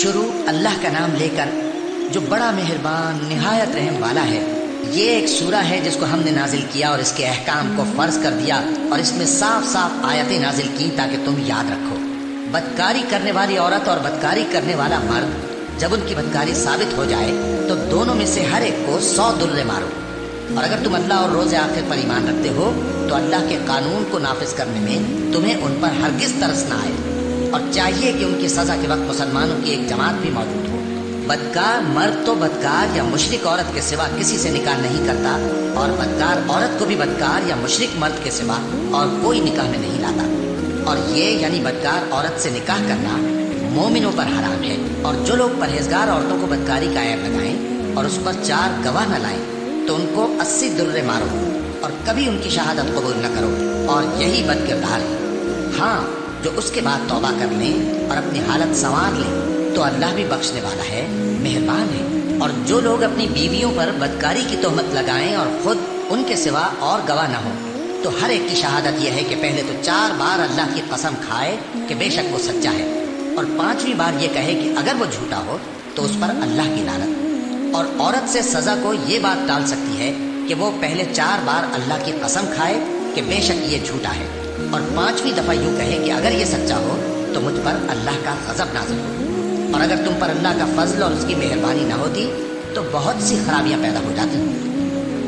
شروع اللہ کا نام لے کر جو بڑا مہربان نہایت رحم والا ہے۔ یہ ایک سورہ ہے جس کو ہم نے نازل کیا اور اس کے احکام کو فرض کر دیا، اور اس میں صاف صاف آیتیں نازل کی تاکہ تم یاد رکھو۔ بدکاری کرنے والی عورت اور بدکاری کرنے والا مرد جب ان کی بدکاری ثابت ہو جائے تو دونوں میں سے ہر ایک کو 100 درے مارو۔ اور اگر تم اللہ اور روز آخر پر ایمان رکھتے ہو تو اللہ کے قانون کو نافذ کرنے میں تمہیں ان پر ہرگز ترس نہ آئے، اور چاہیے کہ ان کی سزا کے وقت مسلمانوں کی ایک جماعت بھی موجود ہو۔ بدکار مرد تو بدکار یا مشرک عورت کے سوا کسی سے نکاح نہیں کرتا، اور بدکار عورت کو بھی بدکار یا مشرک مرد کے سوا اور کوئی نکاح میں نہیں لاتا۔ اور یہ یعنی بدکار عورت سے نکاح کرنا مومنوں پر حرام ہے۔ اور جو لوگ پرہیزگار عورتوں کو بدکاری کا عیب لگائیں اور اس پر 4 گواہ نہ لائیں تو ان کو 80 درے مارو، اور کبھی ان کی شہادت قبول نہ کرو، اور یہی بد کردار ہے۔ ہاں، جو اس کے بعد توبہ کر لیں اور اپنی حالت سنوار لیں تو اللہ بھی بخشنے والا ہے، مہربان ہے۔ اور جو لوگ اپنی بیویوں پر بدکاری کی تہمت لگائیں اور خود ان کے سوا اور گواہ نہ ہوں تو ہر ایک کی شہادت یہ ہے کہ پہلے تو 4 بار اللہ کی قسم کھائے کہ بے شک وہ سچا ہے، اور 5ویں بار یہ کہے کہ اگر وہ جھوٹا ہو تو اس پر اللہ کی لعنت۔ اور عورت سے سزا کو یہ بات ٹال سکتی ہے کہ وہ پہلے 4 بار اللہ کی قسم کھائے کہ بے شک یہ جھوٹا ہے، اور 5ویں دفعہ یوں کہے کہ اگر یہ سچا ہو تو مجھ پر اللہ کا غضب نازل ہو۔ اور اگر تم پر اللہ کا فضل اور اس کی مہربانی نہ ہوتی تو بہت سی خرابیاں پیدا ہو جاتی۔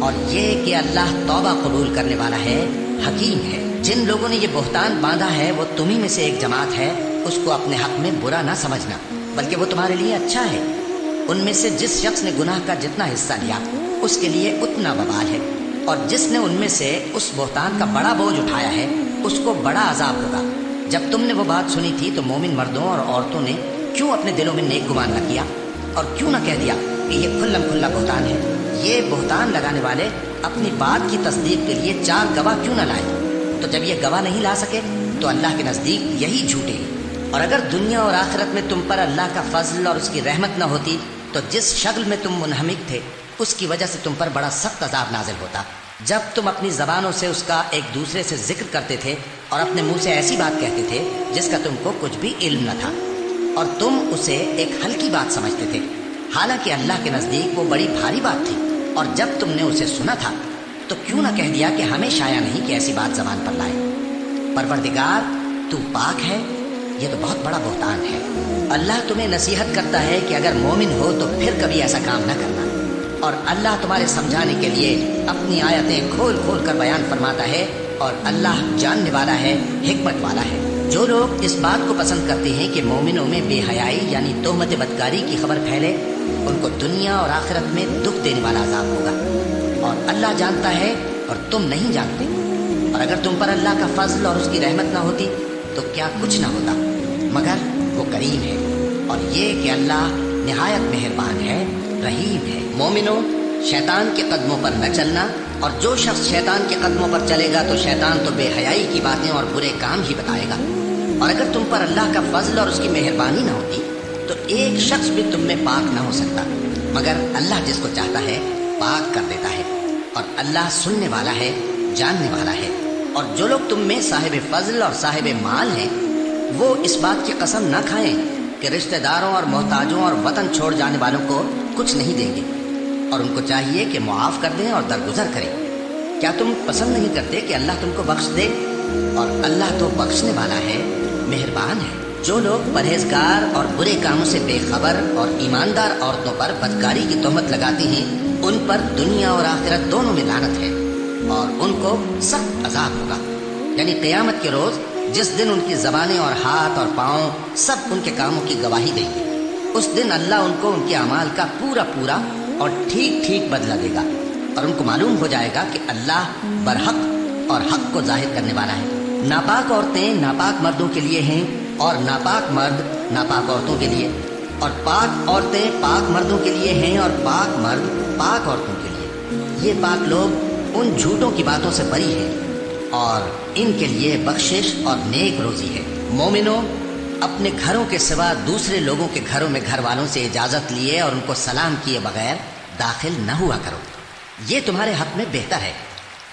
اور یہ کہ اللہ توبہ قبول کرنے والا ہے، حکیم ہے۔ جن لوگوں نے یہ بہتان باندھا ہے وہ تمہیں میں سے ایک جماعت ہے، اس کو اپنے حق میں برا نہ سمجھنا، بلکہ وہ تمہارے لیے اچھا ہے۔ ان میں سے جس شخص نے گناہ کا جتنا حصہ لیا اس کے لیے اتنا وبال ہے، اور جس نے ان میں سے اس بہتان کا بڑا بوجھ اٹھایا ہے اس کو بڑا عذاب ہوگا۔ جب تم نے وہ بات سنی تھی تو مومن مردوں اور عورتوں نے کیوں اپنے دلوں میں نیک گمان نہ کیا، اور کیوں نہ کہہ دیا کہ یہ کھلم کھلا بہتان ہے؟ یہ بہتان لگانے والے اپنی بات کی تصدیق کے لیے 4 گواہ کیوں نہ لائے؟ تو جب یہ گواہ نہیں لا سکے تو اللہ کے نزدیک یہی جھوٹے ہیں۔ اور اگر دنیا اور آخرت میں تم پر اللہ کا فضل اور اس کی رحمت نہ ہوتی تو جس شکل میں تم منہمک تھے اس کی وجہ سے تم پر بڑا سخت عذاب نازل ہوتا۔ جب تم اپنی زبانوں سے اس کا ایک دوسرے سے ذکر کرتے تھے اور اپنے منہ سے ایسی بات کہتے تھے جس کا تم کو کچھ بھی علم نہ تھا، اور تم اسے ایک ہلکی بات سمجھتے تھے، حالانکہ اللہ کے نزدیک وہ بڑی بھاری بات تھی۔ اور جب تم نے اسے سنا تھا تو کیوں نہ کہہ دیا کہ ہمیں شایع نہیں کہ ایسی بات زبان پر لائے۔ پروردگار تو پاک ہے، یہ تو بہت بڑا بہتان ہے۔ اللہ تمہیں نصیحت کرتا ہے کہ اگر مومن ہو تو پھر کبھی ایسا کام نہ کرنا، اور اللہ تمہارے سمجھانے کے لیے اپنی آیتیں کھول کھول کر بیان فرماتا ہے، اور اللہ جاننے والا ہے، حکمت والا ہے۔ جو لوگ اس بات کو پسند کرتے ہیں کہ مومنوں میں بے حیائی یعنی تہمت بدکاری کی خبر پھیلے، ان کو دنیا اور آخرت میں دکھ دینے والا عذاب ہوگا، اور اللہ جانتا ہے اور تم نہیں جانتے۔ اور اگر تم پر اللہ کا فضل اور اس کی رحمت نہ ہوتی تو کیا کچھ نہ ہوتا، مگر وہ کریم ہے، اور یہ کہ اللہ نہایت مہربان ہے، رحیم ہے۔ مومنوں، شیطان کے قدموں پر نہ چلنا، اور جو شخص شیطان کے قدموں پر چلے گا تو شیطان تو بے حیائی کی باتیں اور برے کام ہی بتائے گا۔ اور اگر تم پر اللہ کا فضل اور اس کی مہربانی نہ ہوتی تو ایک شخص بھی تم میں پاک نہ ہو سکتا، مگر اللہ جس کو چاہتا ہے پاک کر دیتا ہے، اور اللہ سننے والا ہے، جاننے والا ہے۔ اور جو لوگ تم میں صاحب فضل اور صاحب مال ہیں وہ اس بات کی قسم نہ کھائیں کہ رشتہ داروں اور محتاجوں اور وطن چھوڑ جانے والوں کو کچھ نہیں دیں گے، اور ان کو چاہیے کہ معاف کر دیں اور درگزر کریں۔ کیا تم پسند نہیں کرتے کہ اللہ تم کو بخش دے؟ اور اللہ تو بخشنے والا ہے، مہربان ہے۔ جو لوگ پرہیزگار اور برے کاموں سے بے خبر اور ایماندار عورتوں پر بدکاری کی تہمت لگاتے ہیں ان پر دنیا اور آخرت دونوں میں لعنت ہے، اور ان کو سخت عذاب ہوگا، یعنی قیامت کے روز جس دن ان کی زبانیں اور ہاتھ اور پاؤں سب ان کے کاموں کی گواہی دیں گے۔ اس دن اللہ ان کو ان کے اعمال کا پورا پورا اور ٹھیک ٹھیک بدلہ دے گا، اور ان کو معلوم ہو جائے گا کہ اللہ برحق اور حق کو ظاہر کرنے والا ہے۔ ناپاک عورتیں ناپاک مردوں کے لیے ہیں، اور ناپاک مرد ناپاک عورتوں کے لیے، اور پاک عورتیں پاک مردوں کے لیے ہیں، اور پاک مرد پاک عورتوں کے لیے۔ یہ پاک لوگ ان جھوٹوں کی باتوں سے بری ہیں، اور ان کے لیے بخشش اور نیک روزی ہے۔ مومنوں، اپنے گھروں کے سوا دوسرے لوگوں کے گھروں میں گھر والوں سے اجازت لیے اور ان کو سلام کیے بغیر داخل نہ ہوا کرو، یہ تمہارے حق میں بہتر ہے،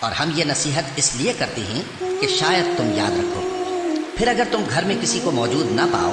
اور ہم یہ نصیحت اس لیے کرتے ہیں کہ شاید تم یاد رکھو۔ پھر اگر تم گھر میں کسی کو موجود نہ پاؤ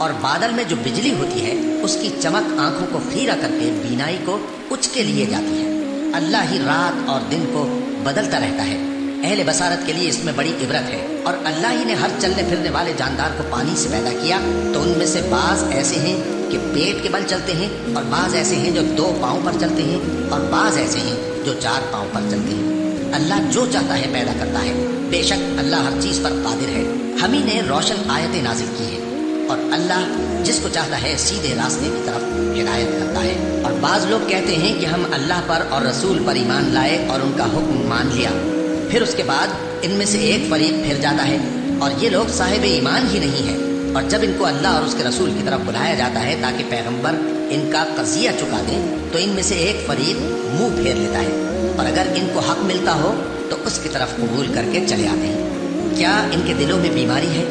اور بادل میں جو بجلی ہوتی ہے اس کی چمک آنکھوں کو خیرہ کر کے بینائی کو اچکے لیے جاتی ہے۔ اللہ ہی رات اور دن کو بدلتا رہتا ہے۔ اہل بصارت کے لیے اس میں بڑی عبرت ہے۔ اور اللہ ہی نے ہر چلنے پھرنے والے جاندار کو پانی سے پیدا کیا، تو ان میں سے بعض ایسے ہیں کہ پیٹ کے بل چلتے ہیں، اور بعض ایسے ہیں جو 2 پاؤں پر چلتے ہیں، اور بعض ایسے ہیں جو 4 پاؤں پر چلتے ہیں۔ اللہ جو چاہتا ہے پیدا کرتا ہے۔ بے شک اللہ ہر چیز پر قادر ہے۔ ہم ہی نے روشن آیتیں نازل کی ہیں، اور اللہ جس کو چاہتا ہے سیدھے راستے کی طرف ہدایت کرتا ہے۔ اور بعض لوگ کہتے ہیں کہ ہم اللہ پر اور رسول پر ایمان لائے اور ان کا حکم مان لیا، پھر اس کے بعد ان میں سے ایک فریق پھر جاتا ہے، اور یہ لوگ صاحب ایمان ہی نہیں ہیں۔ اور جب ان کو اللہ اور اس کے رسول کی طرف بلایا جاتا ہے تاکہ پیغمبر ان کا قضیہ چکا دیں، تو ان میں سے ایک فریق منہ پھیر لیتا ہے، اور اگر ان کو حق ملتا ہو تو اس کی طرف قبول کر کے چلے آتے ہیں۔ کیا ان کے دلوں میں بیماری ہے،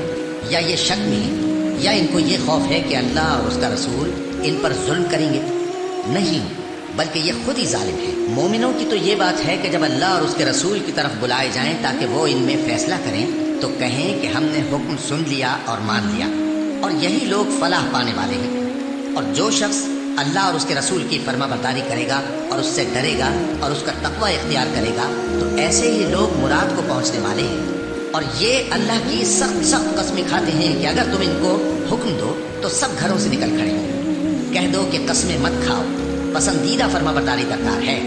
یا یہ شک میں ہے، یا ان کو یہ خوف ہے کہ اللہ اور اس کا رسول ان پر ظلم کریں گے؟ نہیں، بلکہ یہ خود ہی ظالم ہے۔ مومنوں کی تو یہ بات ہے کہ جب اللہ اور اس کے رسول کی طرف بلائے جائیں تاکہ وہ ان میں فیصلہ کریں، تو کہیں کہ ہم نے حکم سن لیا اور مان لیا، اور یہی لوگ فلاح پانے والے ہیں۔ اور جو شخص اللہ اور اس کے رسول کی فرما برداری کرے گا اور اس سے ڈرے گا اور اس کا تقوی اختیار کرے گا، تو ایسے ہی لوگ مراد کو پہنچنے والے ہیں۔ اور یہ اللہ کی سخت سخت قسمیں کھاتے ہیں کہ اگر تم ان کو حکم دو تو سب گھروں سے نکل کھڑے ہوں۔ کہہ دو کہ قسمیں مت کھاؤ، پسندیدہ فرما برداری درکار ہے۔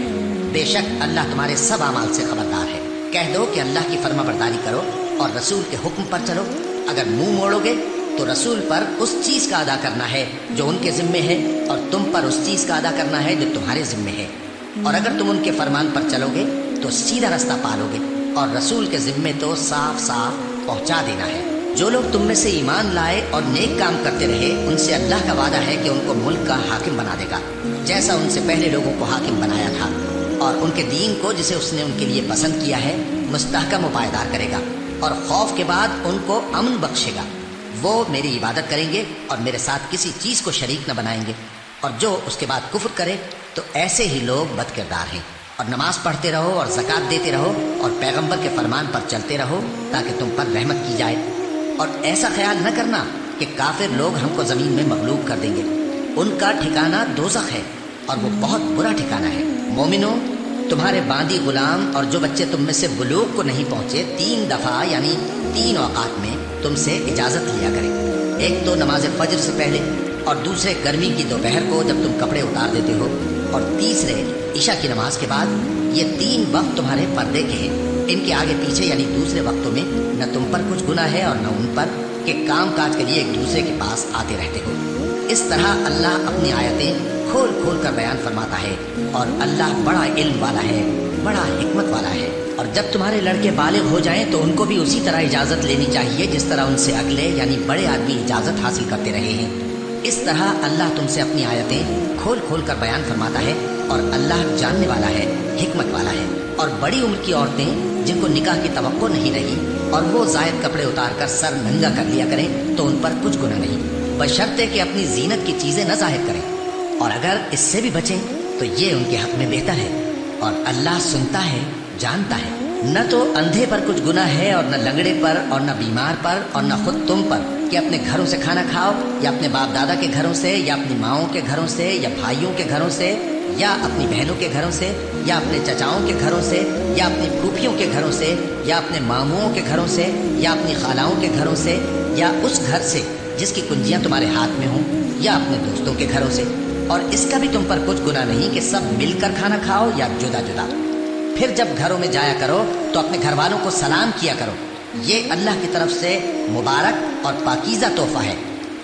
بے شک اللہ تمہارے سب اعمال سے خبردار ہے۔ کہہ دو کہ اللہ کی فرما برداری کرو اور رسول کے حکم پر چلو۔ اگر منہ موڑو گے تو رسول پر اس چیز کا ادا کرنا ہے جو ان کے ذمے ہے، اور تم پر اس چیز کا ادا کرنا ہے جو تمہارے ذمے ہے۔ اور اگر تم ان کے فرمان پر چلو گے تو سیدھا رستہ پالو گے، اور رسول کے ذمے تو صاف صاف پہنچا دینا ہے۔ جو لوگ تم میں سے ایمان لائے اور نیک کام کرتے رہے، ان سے اللہ کا وعدہ ہے کہ ان کو ملک کا حاکم بنا دے گا، جیسا ان سے پہلے لوگوں کو حاکم بنایا تھا، اور ان کے دین کو جسے اس نے ان کے لیے پسند کیا ہے مستحکم و پائیدار کرے گا، اور خوف کے بعد ان کو امن بخشے گا۔ وہ میری عبادت کریں گے اور میرے ساتھ کسی چیز کو شریک نہ بنائیں گے، اور جو اس کے بعد کفر کرے تو ایسے ہی لوگ بد کردار ہیں۔ اور نماز پڑھتے رہو اور زکوٰۃ دیتے رہو اور پیغمبر کے فرمان پر چلتے رہو تاکہ تم پر رحمت کی جائے۔ اور ایسا خیال نہ کرنا کہ کافر لوگ ہم کو زمین میں مغلوب کر دیں گے، ان کا ٹھکانہ دوزخ ہے، اور وہ بہت برا ٹھکانہ ہے۔ مومنوں، تمہارے باندی غلام اور جو بچے تم میں سے بلوغ کو نہیں پہنچے 3 دفعہ یعنی 3 اوقات میں تم سے اجازت لیا کریں۔ ایک تو نماز فجر سے پہلے، اور دوسرے گرمی کی دوپہر کو جب تم کپڑے اتار دیتے ہو، اور تیسرے عشاء کی نماز کے بعد۔ یہ 3 وقت تمہارے پردے کے ہیں، ان کے آگے پیچھے یعنی دوسرے وقتوں میں نہ تم پر کچھ گناہ ہے اور نہ ان پر، کہ کام کاج کے لیے ایک دوسرے کے پاس آتے رہتے ہو۔ اس طرح اللہ اپنی آیتیں کھول کھول کر بیان فرماتا ہے، اور اللہ بڑا علم والا ہے، بڑا حکمت والا ہے۔ اور جب تمہارے لڑکے بالغ ہو جائیں تو ان کو بھی اسی طرح اجازت لینی چاہیے جس طرح ان سے اگلے یعنی بڑے آدمی اجازت حاصل کرتے رہے ہیں۔ اس طرح اللہ تم سے اپنی آیتیں کھول کھول کر بیان فرماتا ہے، اور اللہ جاننے والا ہے، حکمت والا ہے۔ اور بڑی عمر کی عورتیں جن کو نکاح کی توقع نہیں رہی اور وہ زائد کپڑے اتار کر سر ننگا کر لیا کریں تو ان پر کچھ گناہ نہیں، بشرطے کہ اپنی زینت کی چیزیں نہ ظاہر کریں، اور اگر اس سے بھی بچیں تو یہ ان کے حق میں بہتر ہے۔ اور اللہ سنتا ہے، جانتا ہے۔ نہ تو اندھے پر کچھ گناہ ہے اور نہ لنگڑے پر اور نہ بیمار پر اور نہ خود تم پر کہ اپنے گھروں سے کھانا کھاؤ، یا اپنے باپ دادا کے گھروں سے، یا اپنی ماؤں کے گھروں سے، یا بھائیوں کے گھروں سے، یا اپنی بہنوں کے گھروں سے، یا اپنے چچاؤں کے گھروں سے، یا اپنی پھوپھیوں کے گھروں سے، یا اپنے ماموؤں کے گھروں سے، یا اپنی خالاؤں کے گھروں سے، یا اس گھر سے جس کی کنجیاں تمہارے ہاتھ میں ہوں، یا اپنے دوستوں کے گھروں سے۔ اور اس کا بھی تم پر کچھ گناہ نہیں کہ سب مل کر کھانا کھاؤ یا جدا جدا۔ پھر جب گھروں میں جایا کرو تو اپنے گھر والوں کو سلام کیا کرو، یہ اللہ کی طرف سے مبارک اور پاکیزہ تحفہ ہے۔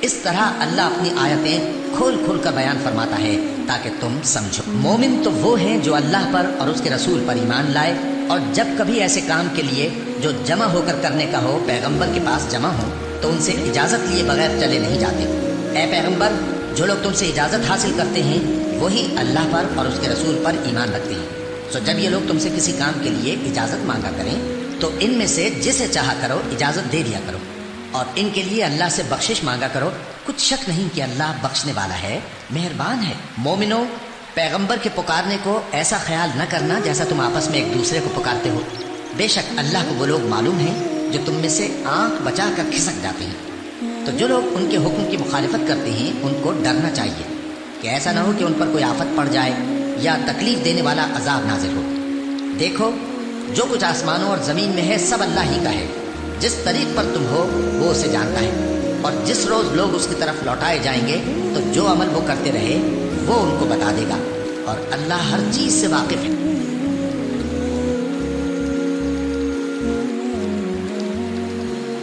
اس طرح اللہ اپنی آیتیں کھول کھول کر بیان فرماتا ہے تاکہ تم سمجھو۔ مومن تو وہ ہیں جو اللہ پر اور اس کے رسول پر ایمان لائے، اور جب کبھی ایسے کام کے لیے جو جمع ہو کر کرنے کا ہو پیغمبر کے پاس جمع ہو تو ان سے اجازت لیے بغیر چلے نہیں جاتے۔ اے پیغمبر، جو لوگ تم سے اجازت حاصل کرتے ہیں وہی اللہ پر اور اس کے رسول پر ایمان رکھتے ہیں۔ سو جب یہ لوگ تم سے کسی کام کے لیے اجازت مانگا کریں تو ان میں سے جسے چاہا کرو اجازت دے دیا کرو، اور ان کے لیے اللہ سے بخشش مانگا کرو۔ کچھ شک نہیں کہ اللہ بخشنے والا ہے، مہربان ہے۔ مومنو، پیغمبر کے پکارنے کو ایسا خیال نہ کرنا جیسا تم آپس میں ایک دوسرے کو پکارتے ہو۔ بے شک اللہ کو وہ لوگ معلوم ہیں جو تم میں سے آنکھ بچا کر کھسک جاتے ہیں۔ تو جو لوگ ان کے حکم کی مخالفت کرتے ہیں ان کو ڈرنا چاہیے کہ ایسا نہ ہو کہ ان پر کوئی آفت پڑ جائے یا تکلیف دینے والا عذاب نازل ہو۔ دیکھو جو کچھ آسمانوں اور زمین میں ہے سب اللہ ہی کا ہے، جس طریق پر تم ہو وہ اسے جانتا ہے، اور جس روز لوگ اس کی طرف لوٹائے جائیں گے تو جو عمل وہ کرتے رہے وہ ان کو بتا دے گا، اور اللہ ہر چیز سے واقف ہے۔